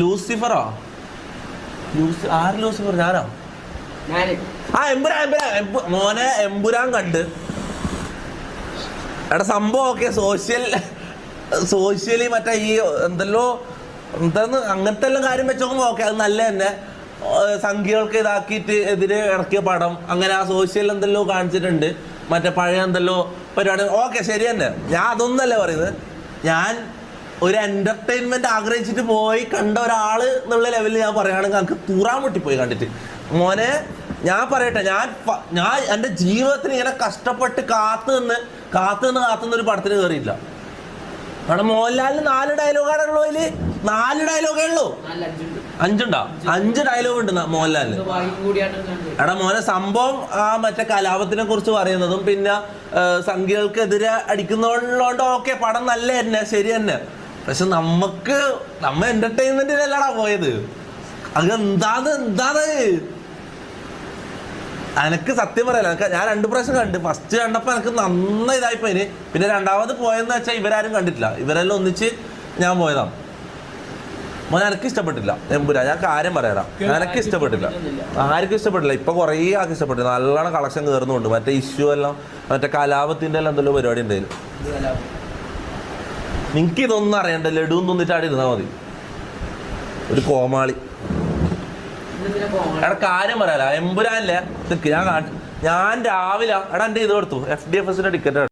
ലൂസിഫറോ? ആര് ലൂസിഫർ? ഞാനോ? ആ എമ്പുരാൻ മോനെ, എമ്പുരാൻ കണ്ട്. എടാ സംഭവം ഓക്കെ, സോഷ്യലി മറ്റേ ഈ എന്താന്ന് അങ്ങനത്തെ എല്ലാം കാര്യം വെച്ചോക്കുമ്പോ ഓക്കെ, അത് നല്ല തന്നെ. സംഖ്യകൾക്ക് ഇതാക്കിയിട്ട് എതിരെ ഇറക്കിയ പടം, അങ്ങനെ ആ സോഷ്യൽ എന്തെല്ലോ കാണിച്ചിട്ടുണ്ട്, മറ്റേ പഴയ എന്തെല്ലോ പരിപാടി. ഓക്കെ, ശരി തന്നെ. ഞാൻ അതൊന്നല്ലേ പറയുന്നത്. ഞാൻ ഒരു എന്റർടൈൻമെന്റ് ആഗ്രഹിച്ചിട്ട് പോയി കണ്ട ഒരാള് എന്നുള്ള ലെവലിൽ ഞാൻ പറയുകയാണെങ്കിൽ എനിക്ക് തൂറാൻ മുട്ടിപ്പോയി കണ്ടിട്ട്. മോനെ ഞാൻ പറയട്ടെ, ഞാൻ എൻ്റെ ജീവിതത്തിന് ഇങ്ങനെ കഷ്ടപ്പെട്ട് കാത്തുനിന്ന് ഒരു പടത്തിന് കയറിയില്ല. കാരണം മോഹൻലാലിന് 4 ഡയലോഗാണുള്ളൂ. അതില് 4 ഡയലോഗേ ഉള്ളൂ. 5 ഡയലോഗ് ഉണ്ട് മോഹൻലാലിന്. എടാ മോനെ, സംഭവം ആ മറ്റേ കലാപത്തിനെ കുറിച്ച് പറയുന്നതും പിന്നെ സംഖ്യകൾക്കെതിരെ അടിക്കുന്നതുകൊണ്ട് ഓക്കെ, പടം നല്ല തന്നെ, ശരി തന്നെ. പക്ഷെ നമ്മ എന്റർടൈൻമെന്റിനല്ലടാ പോയത്. അത് എന്താണ് എനക്ക് സത്യം പറയാലോ, ഞാൻ 2 പ്രാവശ്യം കണ്ട്. ഫസ്റ്റ് കണ്ടപ്പോൾ എനിക്ക് നന്നായി ഇതായിപ്പോയിന്. പിന്നെ രണ്ടാമത് പോയെന്ന് വെച്ചാൽ ഇവരാരും കണ്ടിട്ടില്ല, ഇവരെല്ലാം ഒന്നിച്ച് ഞാൻ പോയതാണ്. മോനെ എനിക്ക് ഇഷ്ടപ്പെട്ടില്ല എമ്പുരാൻ. ഞാൻ കാര്യം പറയാം, എനിക്ക് ഇഷ്ടപ്പെട്ടില്ല. ആർക്കും ഇഷ്ടപ്പെട്ടില്ല. ഇപ്പൊ കുറേ ആൾക്ക് ഇഷ്ടപ്പെട്ടില്ല. നല്ലോണം കളക്ഷൻ കയറുന്നുണ്ട്. മറ്റേ ഇഷ്യൂ എല്ലാം, മറ്റേ കലാപത്തിന്റെ എല്ലാം എന്തെല്ലോ പരിപാടി ഉണ്ടായിരുന്നു. നിനക്ക് ഇതൊന്നും അറിയണ്ട, ലഡു തിന്നിട്ട് അവിടെ ഇരുന്നാൽ മതി. ഒരു കോമാളി. എടാ കാര്യം പറയാല, എമ്പുരാനില്ലേ ഞാൻ രാവിലെ എടാ എൻ്റെ ഇത് കൊടുത്തു, FDFS ടിക്കറ്റ്.